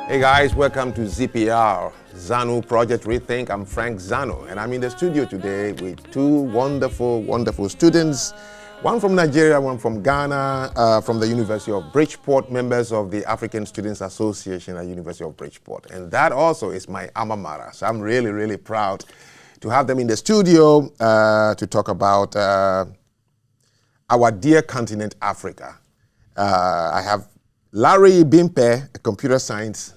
Hey guys, welcome to ZPR, Zanu Project Rethink. I'm Franck Zanu, and I'm in the studio today with two wonderful students. One from Nigeria, one from Ghana, from the University of Bridgeport, members of the African Students Association at University of Bridgeport. And that also is my alma mater. So I'm really proud to have them in the studio to talk about our dear continent, Africa. I have Larry Bimpeh, a computer science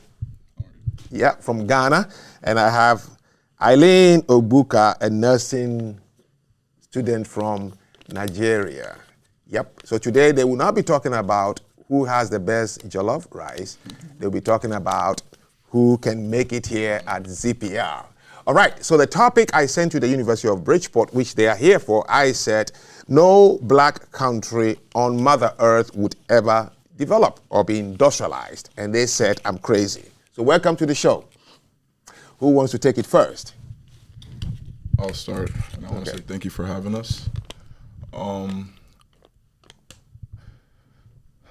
from Ghana, and I have Eileen Ogbuka, a nursing student from Nigeria. So today they will not be talking about who has the best jollof rice. They'll be talking about who can make it here at ZPR. All right, so the topic I sent to the University of Bridgeport, which they are here for, I said, no black country on Mother Earth would ever develop or be industrialized. And they said, I'm crazy. So welcome to the show. Who wants to take it first? I'll start, and I want to say thank you for having us.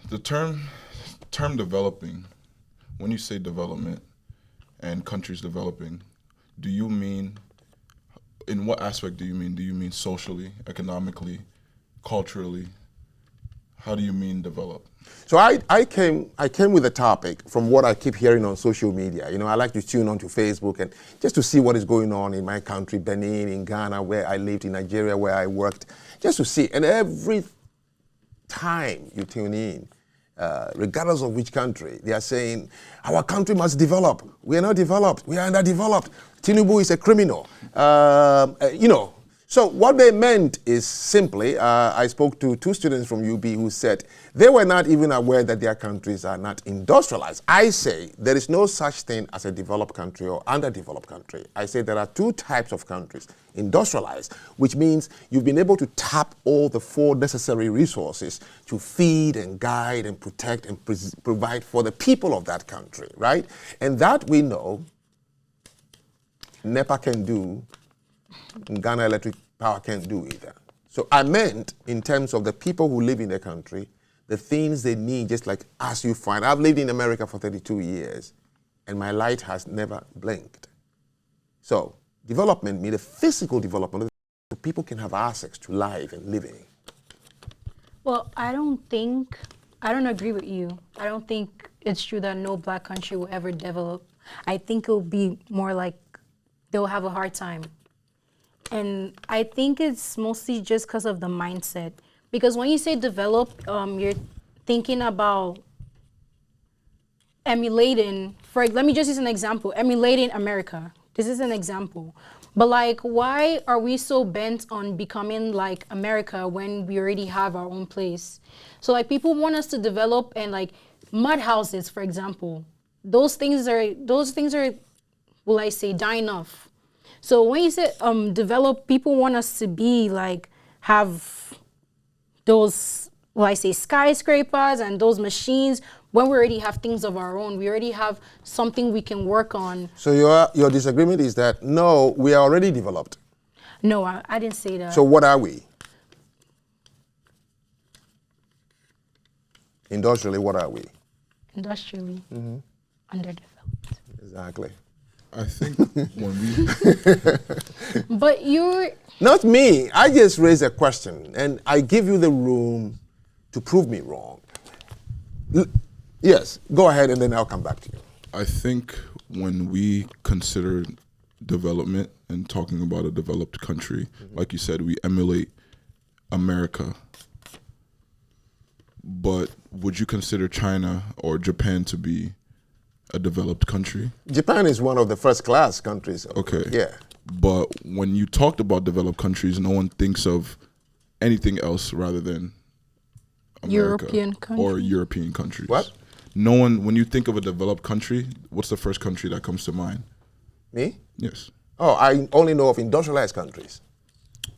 The term developing, when you say development and countries developing, do you mean, in what aspect do you mean? Do you mean socially, economically, culturally? How do you mean develop? So I came with a topic from what I keep hearing on social media. You know, I like to tune on to Facebook and just to see what is going on in my country, Benin, in Ghana, where I lived, in Nigeria, where I worked, just to see. And every time you tune in, regardless of which country, they are saying, our country must develop. We are not developed. We are underdeveloped. Tinubu is a criminal. So what they meant is simply, I spoke to two students from UB who said they were not even aware that their countries are not industrialized. I say there is no such thing as a developed country or underdeveloped country. I say there are two types of countries: industrialized, which means you've been able to tap all the four necessary resources to feed and guide and protect and provide for the people of that country, right? And that we know NEPA can do, Ghana Electric Power can't do either. So I meant in terms of the people who live in the country, the things they need, just like as you find. I've lived in America for 32 years, and my light has never blinked. So development means the physical development so people can have access to life and living. Well, I don't agree with you. I don't think it's true that no black country will ever develop. I think it'll be more like they'll have a hard time. And I think it's mostly just because of the mindset. Because when you say develop, you're thinking about emulating, let me just use an example, emulating America. This is an example. But like, why are we so bent on becoming like America when we already have our own place? So like people want us to develop and like mud houses, for example. Those things are, will I say, dying off. So when you say develop, people want us to be like, have those, skyscrapers and those machines when we already have things of our own. We already have something we can work on. So your disagreement is that, no, we are already developed. No, I didn't say that. So what are we? Industrially, what are we? Industrially, underdeveloped. Exactly. I think when we... But you're... Not me. I just raise a question, and I give you the room to prove me wrong. Yes, go ahead, and then I'll come back to you. I think when we consider development and talking about a developed country, like you said, we emulate America. But would you consider China or Japan to be a developed country? Japan is one of the first-class countries. Okay. Yeah. But when you talked about developed countries, no one thinks of anything else rather than America or European countries. What? No one, when you think of a developed country, what's the first country that comes to mind? Me? Yes. Oh, I only know of industrialized countries.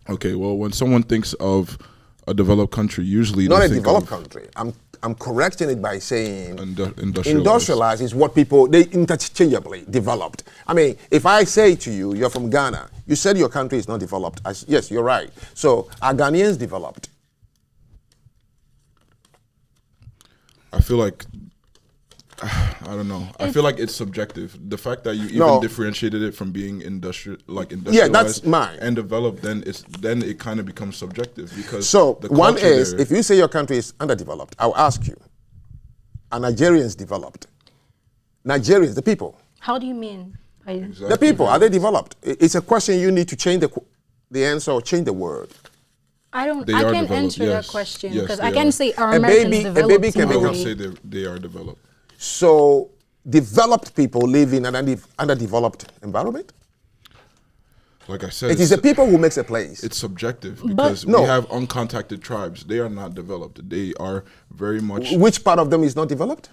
Okay, well, when someone thinks of a developed country, usually not a developed country. I'm correcting it by saying industrialized is what people, they interchangeably developed. I mean, if I say to you, you're from Ghana, you said your country is not developed. Yes, you're right. So are Ghanaians developed? I feel like I don't know. I feel like it's subjective. The fact that you even No. differentiated it from being industrialized Yeah, that's mine. and developed, then it kind of becomes subjective because So the one culture is, there- if you say your country is underdeveloped, I'll ask you, are Nigerians developed? Nigerians, the people. How do you mean? The people, are they developed? It's a question you need to change the answer or change the word. I don't. They I are can't developed, answer that yes. question Yes, because they I can are. say are A Americans baby- a developed? baby can I would become- say they are developed. So developed people live in an underdeveloped environment? Like I said, It is the people who makes a place. It's subjective because No. we have uncontacted tribes. They are not developed. They are very much. Which part of them is not developed?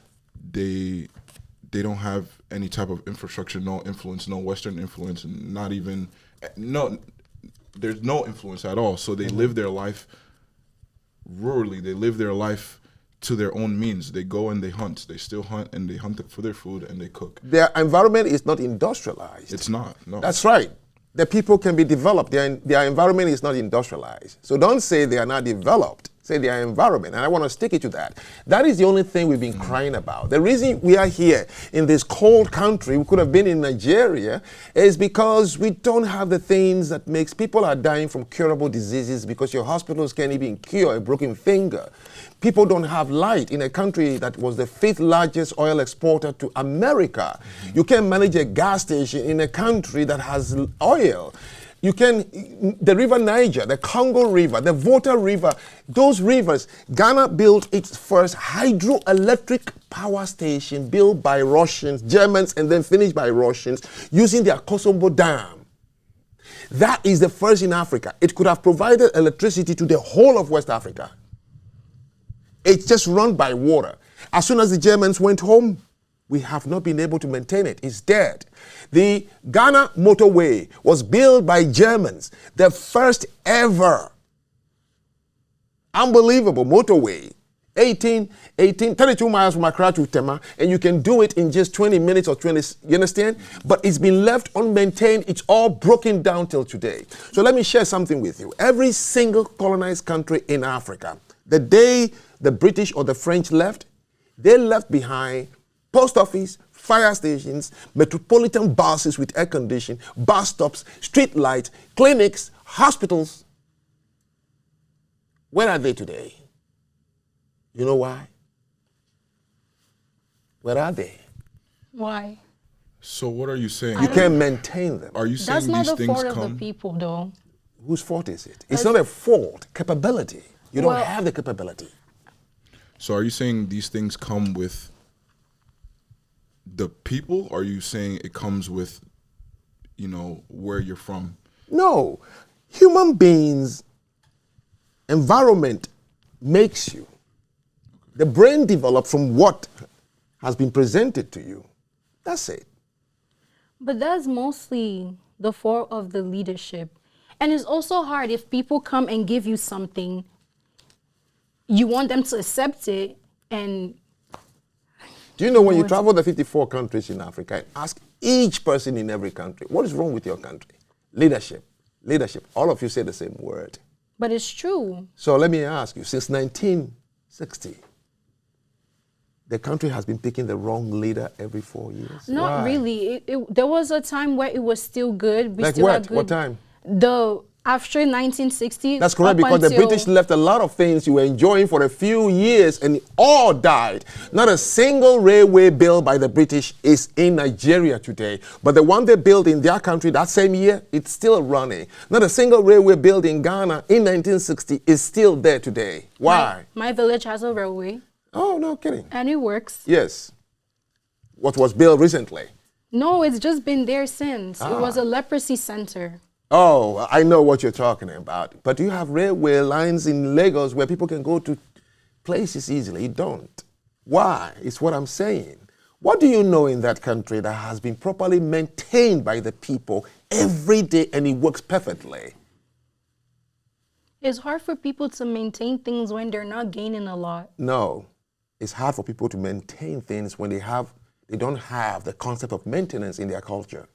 They don't have any type of infrastructure, no influence, no Western influence, and not even no. There's no influence at all. So they live their life rurally. They live their life to their own means. They go and they hunt. They still hunt and they hunt for their food and they cook. Their environment is not industrialized. It's not. No. That's right. The people can be developed. Their environment is not industrialized. So don't say they are not developed. Say their environment. And I want to stick it to that. That is the only thing we've been crying about. The reason we are here in this cold country, we could have been in Nigeria, is because we don't have the things that makes people are dying from curable diseases because your hospitals can't even cure a broken finger. People don't have light in a country that was the 5th largest oil exporter to America. You can't manage a gas station in a country that has oil. You can, the river Niger, the Congo River, the Volta River, those rivers, Ghana built its first hydroelectric power station built by Russians, Germans, and then finished by Russians using the Akosombo Dam. That is the first in Africa. It could have provided electricity to the whole of West Africa. It's just run by water. As soon as the Germans went home, we have not been able to maintain it. It's dead. The Ghana motorway was built by Germans, the first ever unbelievable motorway. 32 miles from Accra to Tema, and you can do it in just 20 minutes or 20, you understand? But it's been left unmaintained. It's all broken down till today. So let me share something with you. Every single colonized country in Africa, the day the British or the French left, they left behind post office, fire stations, metropolitan buses with air conditioning, bus stops, street lights, clinics, hospitals. Where are they today? You know why? Where are they? Why? So what are you saying? You can't maintain them. Are you saying That's not these the things fault of the come? people, though. Whose fault is it? It's not a fault, capability. You don't Well- have the capability. So are you saying these things come with the people? Or are you saying it comes with, where you're from? No. Human beings, environment makes you. The brain develops from what has been presented to you. That's it. But that's mostly the fault of the leadership. And it's also hard if people come and give you something, you want them to accept it, and Do you know when you travel the 54 countries in Africa and ask each person in every country, what is wrong with your country? Leadership. Leadership. All of you say the same word. but it's true. So let me ask you, since 1960, the country has been picking the wrong leader every 4 years. Not Why? really. There was a time where it was still good. We Like still what? had good. What time? After 1960. That's correct, up because the until- British left a lot of things you were enjoying for a few years and it all died. Not a single railway built by the British is in Nigeria today. But the one they built in their country that same year, it's still running. Not a single railway built in Ghana in 1960 is still there today. Why? My village has a railway, Oh, no kidding. and it works. Yes. What was built recently? No, it's just been there since. It was Ah. a leprosy center. Oh, I know what you're talking about. But you have railway lines in Lagos where people can go to places easily. You don't. Why? It's what I'm saying. What do you know in that country that has been properly maintained by the people every day and it works perfectly? It's hard for people to maintain things when they're not gaining a lot. No. It's hard for people to maintain things when they don't have the concept of maintenance in their culture.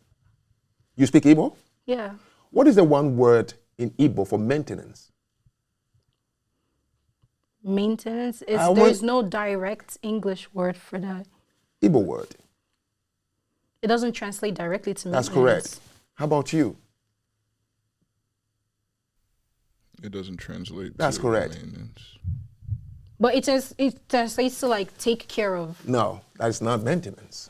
You speak Igbo? Yeah. What is the one word in Igbo for maintenance? Maintenance. I want- There's no direct English word for that. Igbo word. It doesn't translate directly to That's maintenance. correct. How about you? It doesn't translate. That's to correct. Maintenance. But it translates to like take care of. No, that's not maintenance.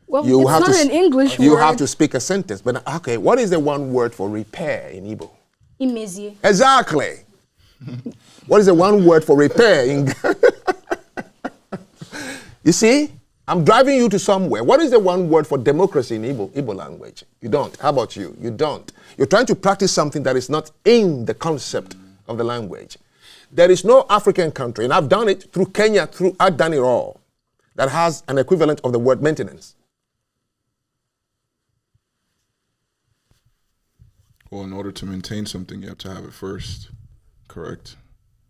Well, You it's have not to an English You word. have to speak a sentence. But okay, what is the one word for repair in Igbo? Imezie. Exactly. What is the one word for repair in You see? I'm driving you to somewhere. What is the one word for democracy in Igbo language? You don't. How about you? You don't. You're trying to practice something that is not in the concept of the language. There is no African country, and I've done it through Kenya, I've done it all, that has an equivalent of the word maintenance. Well, in order to maintain something, you have to have it first, correct?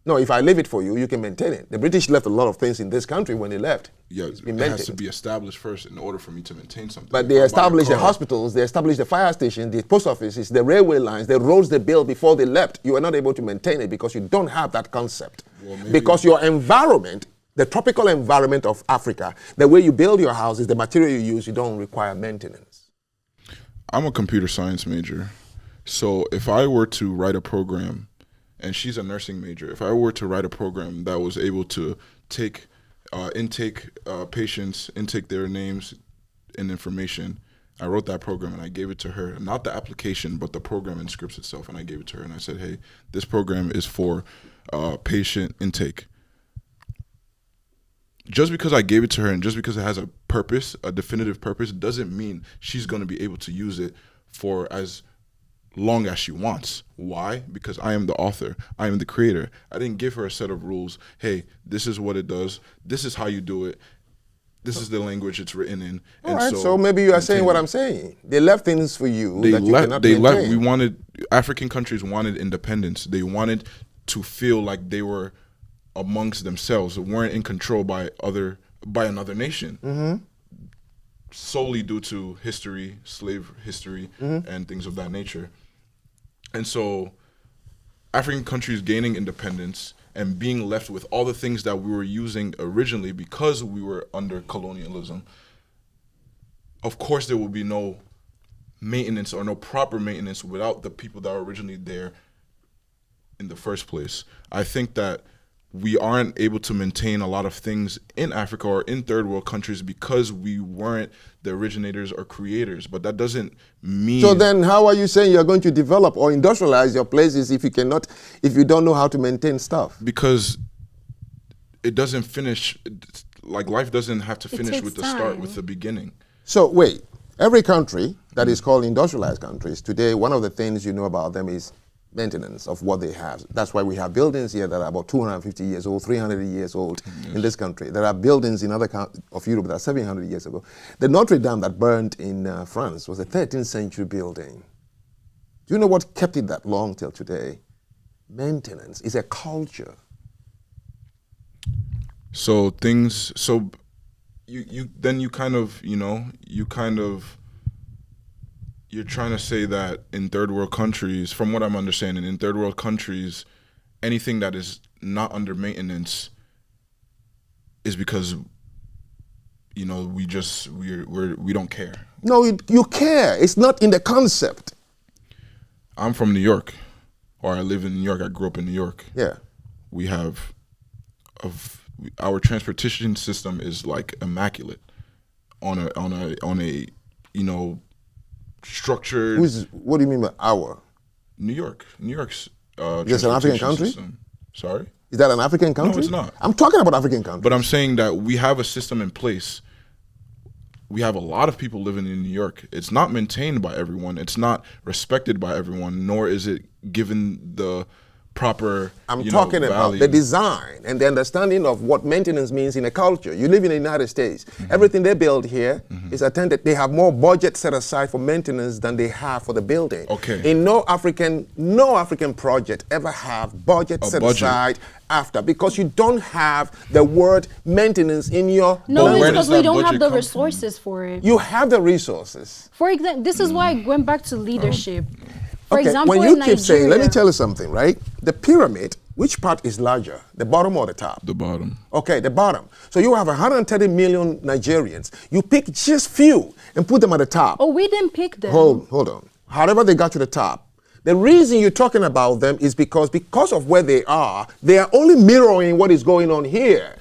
No, if I leave it for you, you can maintain it. The British left a lot of things in this country when they left. Yeah, It's it been has maintained. to be established first in order for me to maintain something. But If they I buy a established the car- hospitals, they established the fire stations, the post offices, the railway lines, the roads they built before they left. You are not able to maintain it because you don't have that concept. Well, maybe- Because your environment, the tropical environment of Africa, the way you build your houses, the material you use, you don't require maintenance. I'm a computer science major. So if I were to write a program, and she's a nursing major, if I were to write a program that was able to take intake patients, intake their names and information, I wrote that program and I gave it to her, not the application, but the program and scripts itself, and I gave it to her and I said, hey, this program is for patient intake. Just because I gave it to her and just because it has a purpose, a definitive purpose, doesn't mean she's going to be able to use it for as long as she wants. Why? Because I am the author. I am the creator. I didn't give her a set of rules. Hey, this is what it does. This is how you do it. This is the language it's written in. All right, so maybe you are saying what I'm saying. They left things for you that you cannot maintain. We wanted, African countries wanted independence. They wanted to feel like they were amongst themselves, weren't in control by another nation. Solely due to history, slave history, and things of that nature. And so African countries gaining independence and being left with all the things that we were using originally because we were under colonialism, of course there will be no maintenance or no proper maintenance without the people that were originally there in the first place. I think that we aren't able to maintain a lot of things in Africa or in third world countries because we weren't the originators or creators. But that doesn't mean... So then how are you saying you're going to develop or industrialize your places if you don't know how to maintain stuff? Because it doesn't finish, like life doesn't have to finish takes with the start, time. with the beginning. So wait, every country that is called industrialized countries, today one of the things you know about them is maintenance of what they have. That's why we have buildings here that are about 250 years old, 300 years old in this country. There are buildings in other of Europe that are 700 years ago. The Notre Dame that burned in France was a 13th century building. Do you know what kept it that long till today? Maintenance is a culture. So things, so you kind of, you're trying to say that in third world countries, from what I'm understanding, in third world countries, anything that is not under maintenance is because, we don't care. No, you care. It's not in the concept. I'm from New York, or I live in New York. I grew up in New York. Yeah. We have, our transportation system is like immaculate on a structured. What do you mean by our? New York's. Is it an African country? System. Sorry? Is that an African country? No, it's not. I'm talking about African countries. But I'm saying that we have a system in place. We have a lot of people living in New York. It's not maintained by everyone. It's not respected by everyone, nor is it given the proper I'm talking about value. the design and the understanding of what maintenance means in a culture. You live in the United States. Everything they build here is attended. They have more budget set aside for maintenance than they have for the building. Okay. In no African project ever have budget set aside after, because you don't have the word maintenance in your No, language. it's because we that don't have budget the come from? resources for it. You have the resources. For example, this is why I went back to leadership. For Okay, example, when you in keep saying, let me Nigeria- tell you something, right? The pyramid Which part is larger, the bottom or the top? The bottom. Okay, the bottom. So you have 130 million Nigerians. You pick just few and put them at the top. Oh, we didn't pick them. Hold on. However they got to the top. The reason you're talking about them is because of where they are only mirroring what is going on here.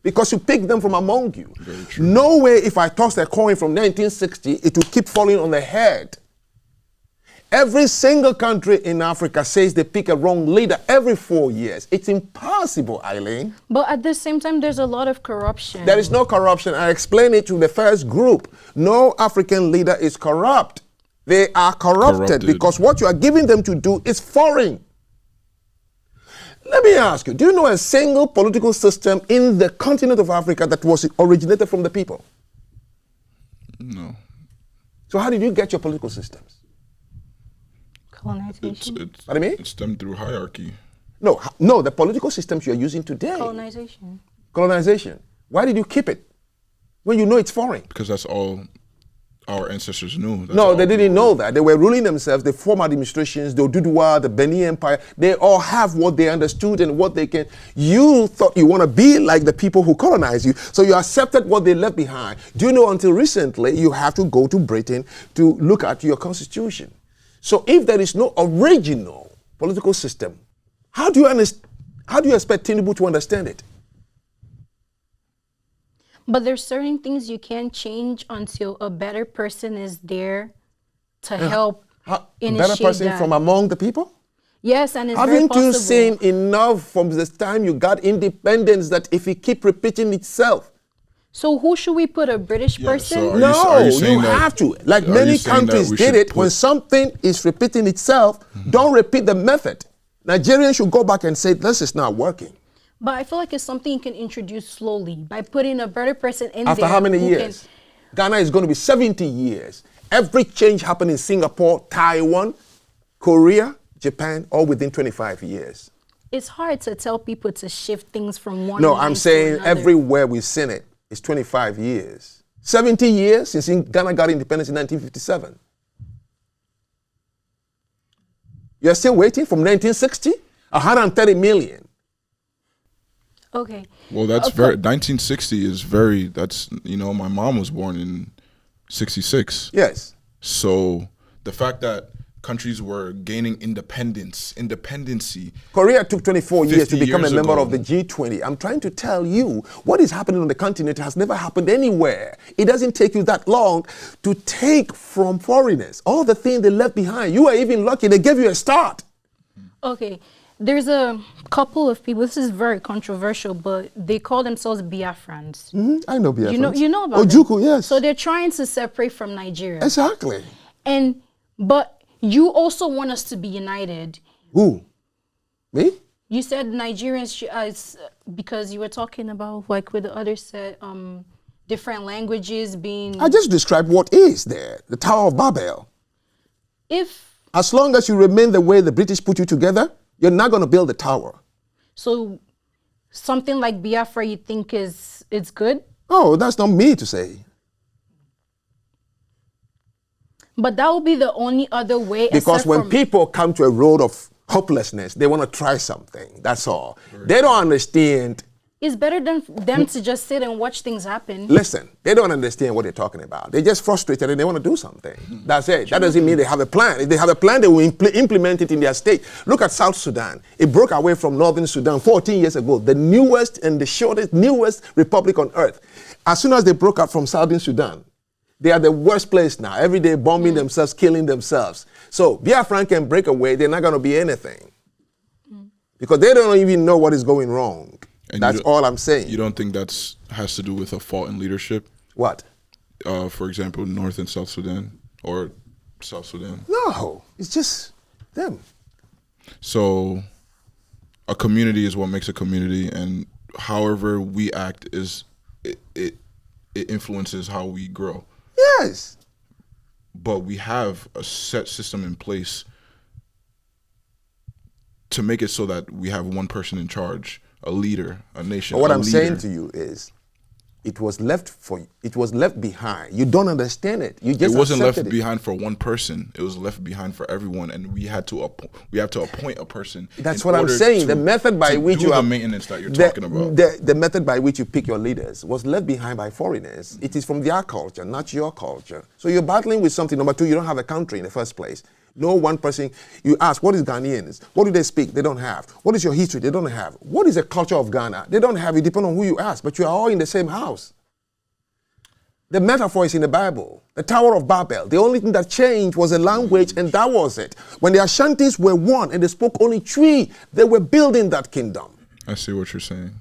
Because you pick them from among you. Very true. No way if I toss a coin from 1960, it will keep falling on the head. Every single country in Africa says they pick a wrong leader every 4 years. It's impossible, Eileen. But at the same time, there's a lot of corruption. There is no corruption. I explained it to the first group. No African leader is corrupt. They are corrupted because what you are giving them to do is foreign. Let me ask you, do you know a single political system in the continent of Africa that was originated from the people? No. So how did you get your political systems? Colonization. Pardon me? It stemmed through hierarchy. No, the political systems you're using today. Colonization. Colonization. Why did you keep it when you know it's foreign? Because that's all our ancestors knew. No, they didn't know that. They were ruling themselves. The former administrations, the Oduduwa, the Benin Empire, they all have what they understood and what they can. You thought you want to be like the people who colonized you, so you accepted what they left behind. Do you know until recently you have to go to Britain to look at your constitution? So if there is no original political system, how do you expect Tinubu to understand it? But there's certain things you can't change until a better person is there to help initiate better person that. from among the people? Yes, and it's very Haven't possible. you seen enough from the time you got independence that if it keep repeating itself? So who should we put, a British person? so No, you saying you that- have to. Like are many you saying that countries we did should it, when put- something is repeating itself, don't repeat the method. Nigerians should go back and say, this is not working. But I feel like it's something you can introduce slowly by putting a better person in After there. how many who years? Ghana is going to be 70 years. Every change happened in Singapore, Taiwan, Korea, Japan, all within 25 years. It's hard to tell people to shift things from one. No, line I'm to saying another. everywhere we've seen it, it's 25 years. 70 years since Ghana got independence in 1957. You're still waiting from 1960? 130 million. Okay. Well, that's very 1960 is very. That's my mom was born in 66. Yes. So the fact that countries were gaining independency. Korea took 24 years to 50 become a years member ago. of the G20. I'm trying to tell you, what is happening on the continent has never happened anywhere. It doesn't take you that long to take from foreigners all the things they left behind. You are even lucky they gave you a start. Okay. There's a couple of people, this is very controversial, but they call themselves Biafrans. I know Biafrans. You know about Ojuku, them. yes. So they're trying to separate from Nigeria. Exactly. But you also want us to be united. Who? Me? You said Nigerians because you were talking about like with the others said different languages being. I just described what is there, the Tower of Babel. As long as you remain the way the British put you together, you're not going to build a tower. So something like Biafra you think it's good? Oh, that's not me to say. But that would be the only other way. Because when people come to a road of hopelessness, they want to try something. That's all. They don't understand. It's better than them to just sit and watch things happen. Listen, they don't understand what they're talking about. They're just frustrated and they want to do something. That's it. That doesn't mean they have a plan. If they have a plan, they will implement it in their state. Look at South Sudan. It broke away from Northern Sudan 14 years ago, the newest and the newest republic on earth. As soon as they broke out from Southern Sudan, they are the worst place now. Every day bombing themselves, killing themselves. So Biafran can break away, they're not going to be anything. Because they don't even know what is going wrong. And that's all I'm saying. You don't think that has to do with a fault in leadership? What? For example, North and South Sudan or South Sudan? No, it's just them. So a community is what makes a community, and however we act is it influences how we grow. Yes. But we have a set system in place to make it so that we have one person in charge, a leader, a nation. But what a I'm leader. saying to you is, it was left behind. You don't understand it. You just It wasn't left accepted it. behind for one person. It was left behind for everyone, and we have to appoint a person. That's in what I'm order saying. to- The method by to which do you the are maintenance that you're talking about. The method by which you pick your leaders was left behind by foreigners. It is from their culture, not your culture. So you're battling with something. Number two, you don't have a country in the first place. No one person, you ask, what is Ghanaians? What do they speak? They don't have. What is your history? They don't have. What is the culture of Ghana? They don't have. It depends on who you ask, but you are all in the same house. The metaphor is in the Bible. The Tower of Babel. The only thing that changed was the language, and that was it. When the Ashantis were one and they spoke only three, they were building that kingdom. I see what you're saying.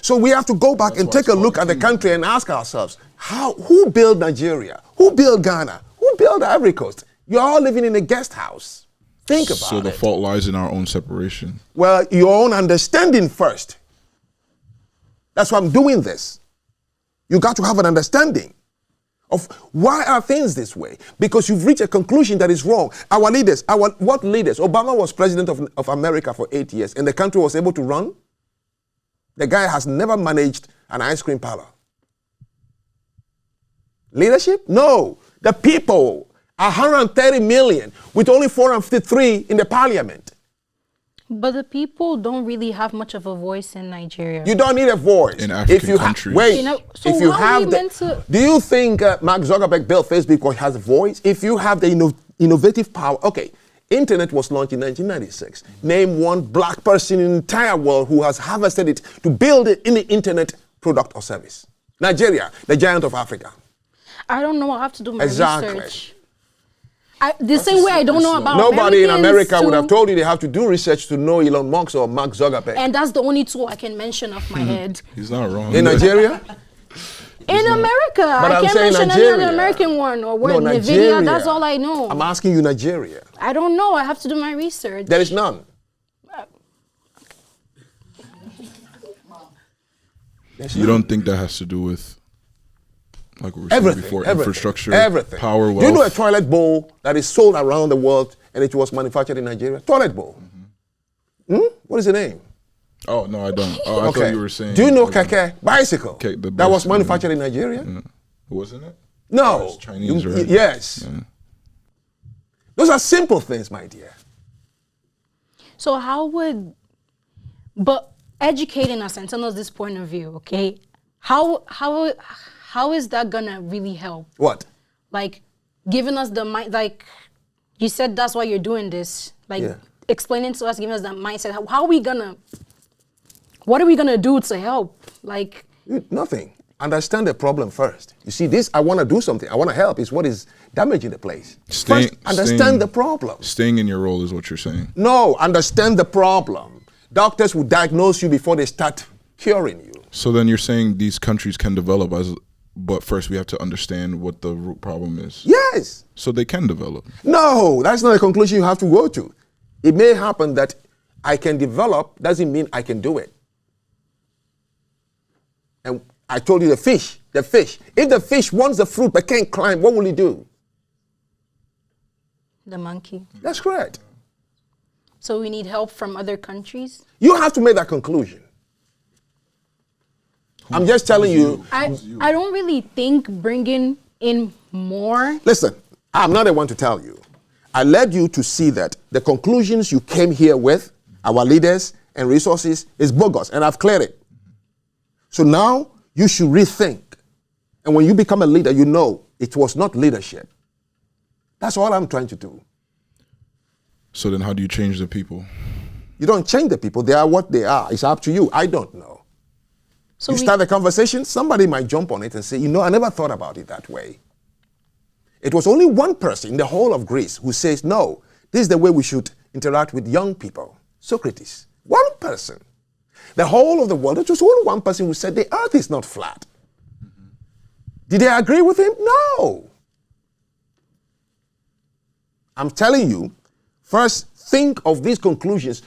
So we have to go back and take a look at the country and ask ourselves, who built Nigeria? Who built Ghana? Who built the Ivory Coast? You're all living in a guest house. Think about it. So the fault lies in our own separation. Well, your own understanding first. That's why I'm doing this. You got to have an understanding of why are things this way. Because you've reached a conclusion that is wrong. Our leaders, what leaders? Obama was president of America for 8 years and the country was able to run. The guy has never managed an ice cream parlor. Leadership? No. The people, 130 million with only 453 in the parliament. But the people don't really have much of a voice in Nigeria. You don't need a voice. In African countries. Wait, You know, so if you how are have we meant to- do you think Mark Zuckerberg built Facebook because he has a voice? If you have the innovative power, okay, internet was launched in 1996. Name one black person in the entire world who has harvested it to build it in the internet product or service. Nigeria, the giant of Africa. I don't know. I have to do my Exactly. research. The same way I don't know about Nobody in Americans America would have too. told you they have to do research to know Elon Musk or Mark Zuckerberg. And that's the only two I can mention off my head. He's not wrong. In Nigeria? In America, But I I'm can't saying mention any Nigeria. other American one or what No, NVIDIA. Nigeria. That's all I know. I'm asking you Nigeria. I don't know. I have to do my research. There is none. You don't think that has to do with, like we were saying Everything, before, everything, infrastructure, everything. power, wealth? Do you know a toilet bowl that is sold around the world and it was manufactured in Nigeria? Toilet bowl. What is the name? Oh, no, I don't. Oh, I thought you were saying. Do you know like, keke? Bicycle. Okay, the that was bicycle, manufactured in Nigeria? Wasn't it? No. It's Chinese, right? Yes. Yeah. Those are simple things, my dear. So but educating us and telling us this point of view, okay? How is that gonna really help? What? Like giving us the mind, like you said, that's why you're doing this. Like Yeah. explaining to us, giving us that mindset. How are we gonna? What are we gonna do to help? Like Nothing. Understand the problem first. You see, this, I want to do something. I want to help. Is what is damaging the place. First, understand the problem. Staying in your role is what you're saying. No, understand the problem. Doctors will diagnose you before they start curing you. So then you're saying these countries can develop, but first we have to understand what the root problem is. Yes. So they can develop. No, that's not a conclusion you have to go to. It may happen that I can develop, doesn't mean I can do it. And I told you the fish. If the fish wants the fruit but can't climb, what will he do? the monkey. That's correct. So we need help from other countries? You have to make that conclusion. I'm just telling you. I don't really think bringing in more. Listen, I'm not the one to tell you. I led you to see that the conclusions you came here with, our leaders and resources, is bogus, and I've cleared it. So now you should rethink. And when you become a leader, you know it was not leadership. That's all I'm trying to do. So then how do you change the people? You don't change the people. They are what they are. It's up to you. I don't know. So You start a conversation, somebody might jump on it and say, I never thought about it that way. It was only one person in the whole of Greece who says, no, this is the way we should interact with young people. Socrates. One person. The whole of the world, it was only one person who said the earth is not flat. Did they agree with him? No. I'm telling you, first think of these conclusions.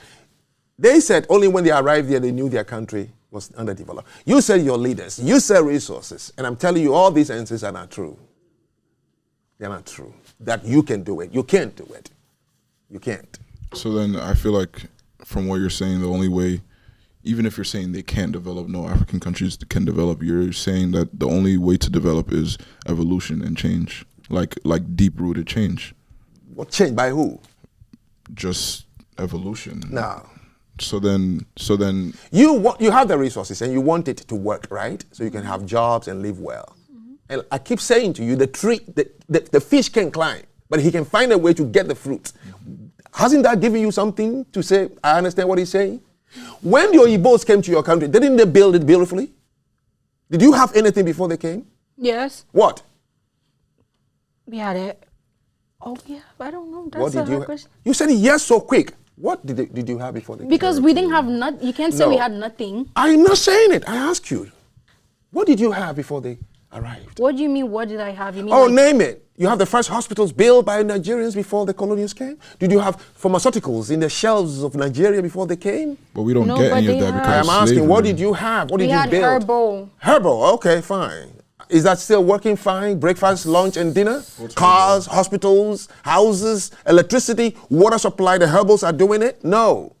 They said only when they arrived there, they knew their country was underdeveloped. You said your leaders, you said resources, and I'm telling you all these answers are not true. They're not true. That you can do it. You can't do it. You can't. So then I feel like from what you're saying, the only way even if you're saying they can't develop, no African countries can develop, you're saying that the only way to develop is evolution and change, like deep-rooted change. What change by who? Just evolution. No. So then you have the resources and you want it to work, right? So you can have jobs and live well. And I keep saying to you, the fish can climb, but he can find a way to get the fruit. Hasn't that given you something to say, I understand what he's saying? When the Oyibos came to your country, didn't they build it beautifully? Did you have anything before they came? Yes. What? We had it. Oh, yeah, I don't know. What That's did a you hard question. You said yes so quick. What did you have before they came? Because we didn't have nothing. You can't say No. we had nothing. I'm not saying it. I ask you. What did you have before they arrived? What do you mean, what did I have? You mean Oh, like, name it. You have the first hospitals built by Nigerians before the colonials came? Did you have pharmaceuticals in the shelves of Nigeria before they came? but we don't No, get but any of they that have- because I'm of asking, what slavery. did you have? What we did you had build? herbal. Herbal, okay, fine. Is that still working fine? Breakfast, lunch, and dinner? Cars, hospitals, houses, electricity, water supply, the herbals are doing it? No.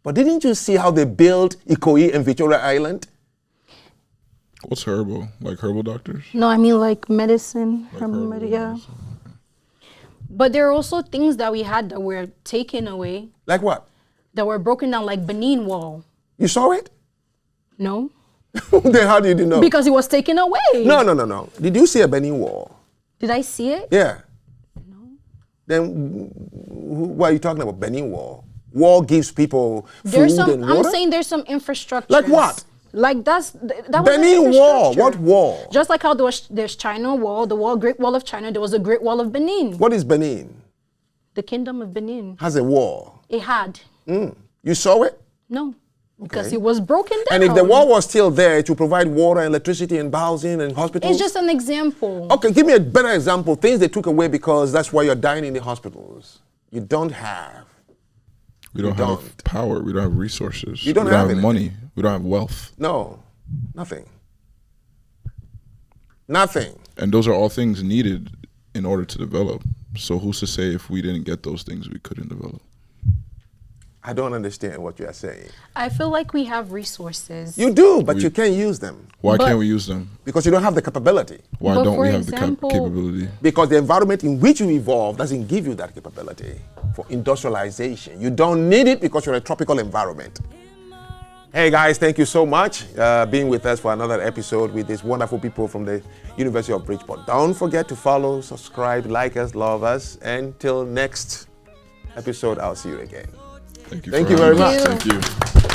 But didn't you see how they built Ikoyi and Victoria Island? What's herbal? Like herbal doctors? No, I mean like medicine. Like herbal herbal yeah. medicine. But there are also things that we had that were taken away, Like what? that were broken down, like Benin Wall. You saw it? No? Then how did you know? Because it was taken away. No. Did you see a Benin Wall? Did I see it? Yeah. No. Then why are you talking about Benin Wall? Wall gives people food There's some. and water? I'm saying there's some infrastructure. Like what? Like that was an Benin Wall. infrastructure. What wall? Just like how there's China Wall, the wall, Great Wall of China. There was a Great Wall of Benin. What is Benin? The Kingdom of Benin. Has a wall. It had. You saw it? No. Because Okay. it was broken down. And if the wall was still there to provide water, electricity, and housing and hospitals? It's just an example. Okay, give me a better example. Things they took away because that's why you're dying in the hospitals. You don't have. We don't have power. We don't have resources. You don't we don't have have anything. money. We don't have wealth. No, nothing. Nothing. And those are all things needed in order to develop. So who's to say if we didn't get those things, we couldn't develop? I don't understand what you are saying. I feel like we have resources. You do, but you can't use them Why But- can't we use them? because you don't have the capability. Why But don't for we have example- the capability? Because the environment in which you evolve doesn't give you that capability for industrialization. You don't need it because you're in a tropical environment. Hey guys, thank you so much being with us for another episode with these wonderful people from the University of Bridgeport. Don't forget to follow, subscribe, like us, love us. Until next episode, I'll see you again. Thank you. Thank for you very having us. much. Thank you.